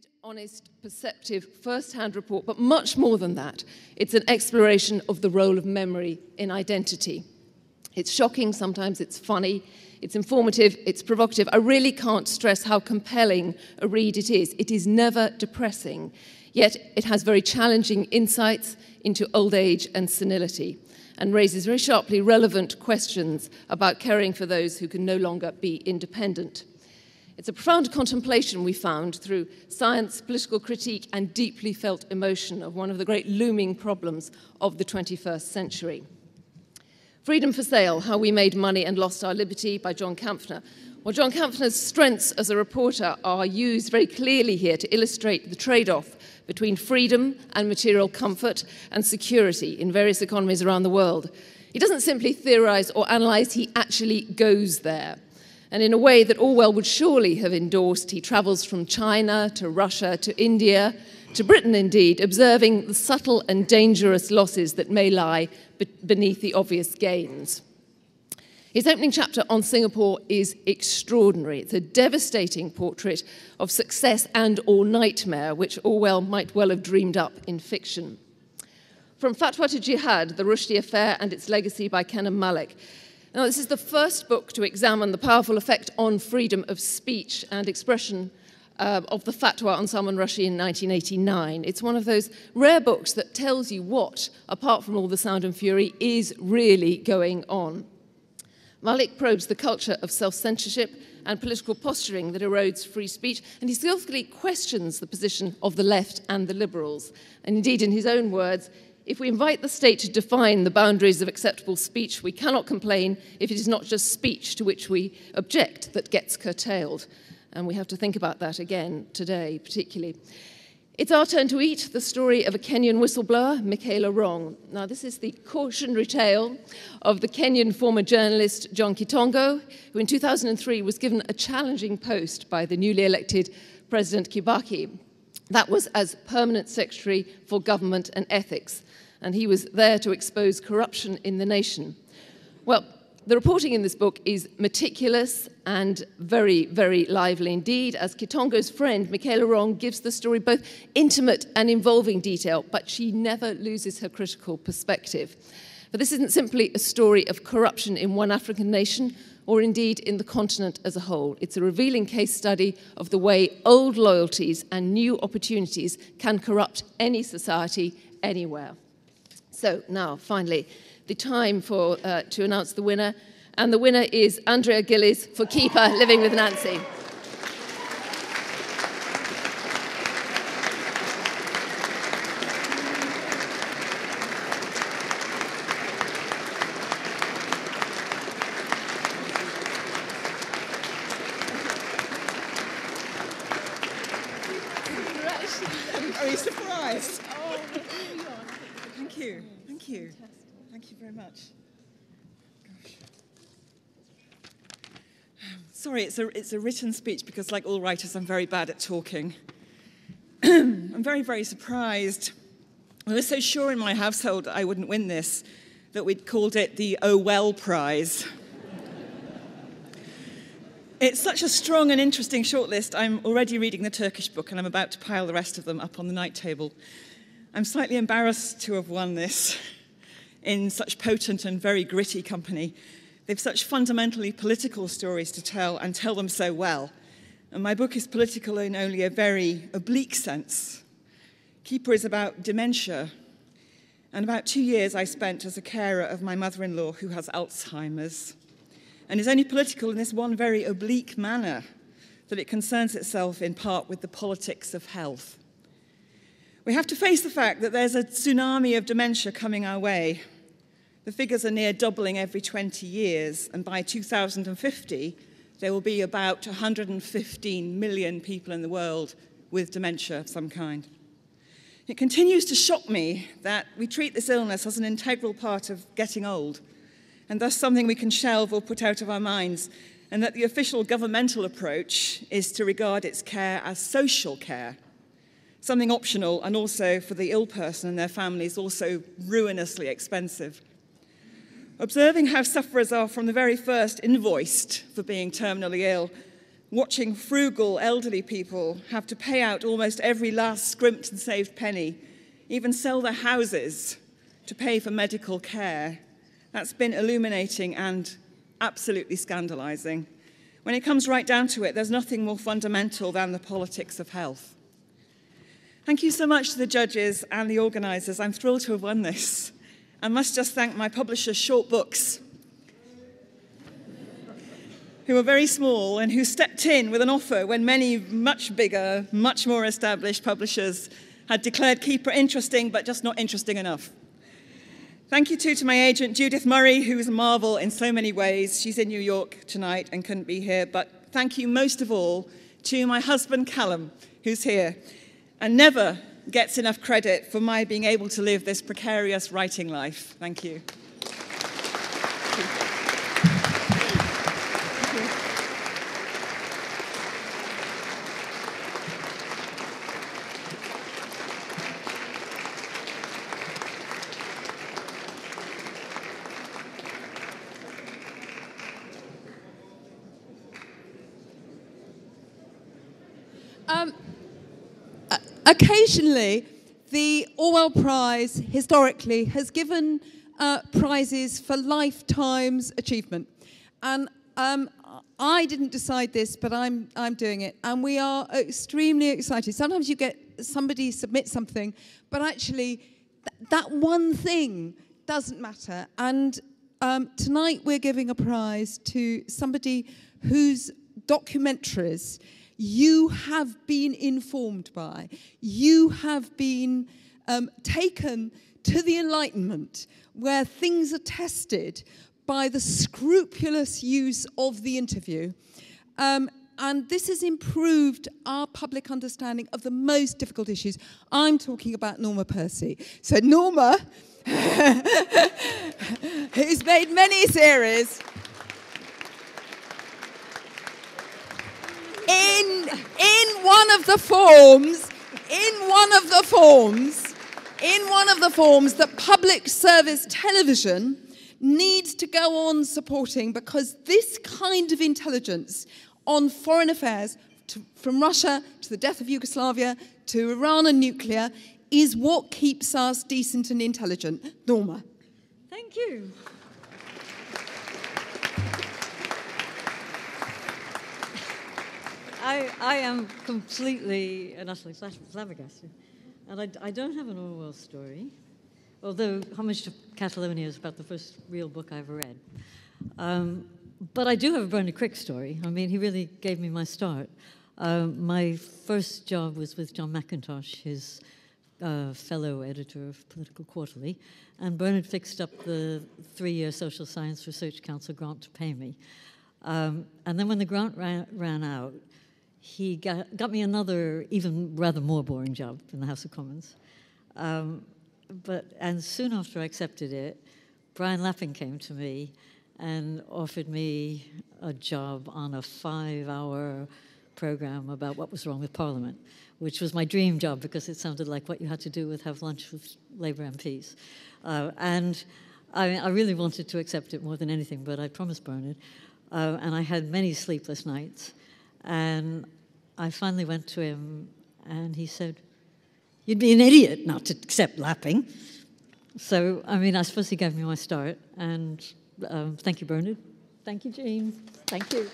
candid, honest, perceptive, first-hand report, but much more than that. It's an exploration of the role of memory in identity. It's shocking, sometimes it's funny, it's informative, it's provocative. I really can't stress how compelling a read it is. It is never depressing, yet it has very challenging insights into old age and senility, and raises very sharply relevant questions about caring for those who can no longer be independent. It's a profound contemplation, we found, through science, political critique, and deeply felt emotion of one of the great looming problems of the 21st century. Freedom for Sale, How We Made Money and Lost Our Liberty by John Kampfner. Well, John Kampfner's strengths as a reporter are used very clearly here to illustrate the trade-off between freedom and material comfort and security in various economies around the world. He doesn't simply theorize or analyze, he actually goes there. And in a way that Orwell would surely have endorsed, he travels from China to Russia to India, to Britain indeed, observing the subtle and dangerous losses that may lie beneath the obvious gains. His opening chapter on Singapore is extraordinary. It's a devastating portrait of success and or nightmare, which Orwell might well have dreamed up in fiction. From Fatwa to Jihad, The Rushdie Affair and Its Legacy by Kenan Malik. Now, this is the first book to examine the powerful effect on freedom of speech and expression of the fatwa on Salman Rushdie in 1989. It's one of those rare books that tells you what, apart from all the sound and fury, is really going on. Malik probes the culture of self-censorship and political posturing that erodes free speech, and he skillfully questions the position of the left and the liberals. And indeed, in his own words, if we invite the state to define the boundaries of acceptable speech, we cannot complain if it is not just speech to which we object that gets curtailed. And we have to think about that again today, particularly. It's our turn to eat, the story of a Kenyan whistleblower, Michaela Wrong. Now, this is the cautionary tale of the Kenyan former journalist John Kitongo, who in 2003 was given a challenging post by the newly elected President Kibaki. That was as Permanent Secretary for Government and Ethics, and he was there to expose corruption in the nation. Well, the reporting in this book is meticulous and very, very lively indeed, as Kitongo's friend, Michaela Wrong, gives the story both intimate and involving detail, but she never loses her critical perspective. But this isn't simply a story of corruption in one African nation, or indeed in the continent as a whole. It's a revealing case study of the way old loyalties and new opportunities can corrupt any society, anywhere. So now, finally, the time to announce the winner. And the winner is Andrea Gillies for Keeper, Living with Nancy. Are you surprised? Oh, thank you. Thank you. Thank you very much. Gosh. Sorry, it's a written speech because, like all writers, I'm very bad at talking. I'm very, very surprised. I was so sure in my household I wouldn't win this that we'd called it the Orwell Prize. It's such a strong and interesting shortlist. I'm already reading the Turkish book and I'm about to pile the rest of them up on the night table. I'm slightly embarrassed to have won this in such potent and very gritty company. They've such fundamentally political stories to tell and tell them so well. And my book is political in only a very oblique sense. Keeper is about dementia. And about 2 years I spent as a carer of my mother-in-law who has Alzheimer's. And is only political in this one very oblique manner, that it concerns itself in part with the politics of health. We have to face the fact that there's a tsunami of dementia coming our way. The figures are near doubling every 20 years, and by 2050, there will be about 115 million people in the world with dementia of some kind. It continues to shock me that we treat this illness as an integral part of getting old, and thus something we can shelve or put out of our minds, and that the official governmental approach is to regard its care as social care, something optional and also for the ill person and their families also ruinously expensive. Observing how sufferers are from the very first invoiced for being terminally ill watching frugal elderly people have to pay out almost every last scrimped and saved penny, even sell their houses to pay for medical care. That's been illuminating and absolutely scandalizing. When it comes right down to it, there's nothing more fundamental than the politics of health. Thank you so much to the judges and the organisers. I'm thrilled to have won this. I must just thank my publisher, Short Books, who were very small and who stepped in with an offer when many much bigger, much more established publishers had declared Keeper interesting, but just not interesting enough. Thank you too to my agent, Judith Murray, who is a marvel in so many ways. She's in New York tonight and couldn't be here. But thank you most of all to my husband, Callum, who's here and never gets enough credit for my being able to live this precarious writing life. Thank you. Occasionally, the Orwell Prize, historically, has given prizes for lifetime's achievement. And I didn't decide this, but I'm doing it. And we are extremely excited. Sometimes you get somebody submit something, but actually, that one thing doesn't matter. And tonight, we're giving a prize to somebody whose documentaries you have been informed by, you have been taken to the Enlightenment, where things are tested by the scrupulous use of the interview. And this has improved our public understanding of the most difficult issues. I'm talking about Norma Percy. So Norma, who's made many series, in one of the forms that public service television needs to go on supporting, because this kind of intelligence on foreign affairs, from Russia to the death of Yugoslavia to Iran and nuclear, is what keeps us decent and intelligent. Norma. Thank you. I am completely and utterly flabbergasted. And I don't have an Orwell story, although Homage to Catalonia is about the first real book I've read. But I do have a Bernard Crick story. I mean, he really gave me my start. My first job was with John McIntosh, his fellow editor of Political Quarterly, and Bernard fixed up the 3-year Social Science Research Council grant to pay me. And then when the grant ran out, he got me another, even rather more boring job in the House of Commons. And soon after I accepted it, Brian Lapping came to me and offered me a job on a 5-hour program about what was wrong with Parliament, which was my dream job because it sounded like what you had to do with have lunch with Labour MPs. And I really wanted to accept it more than anything, but I promised Bernard. And I had many sleepless nights. And I finally went to him, and he said, "You'd be an idiot not to accept Lapping." So, I mean, I suppose he gave me my start. And thank you, Bernard. Thank you, Jean. Thank you.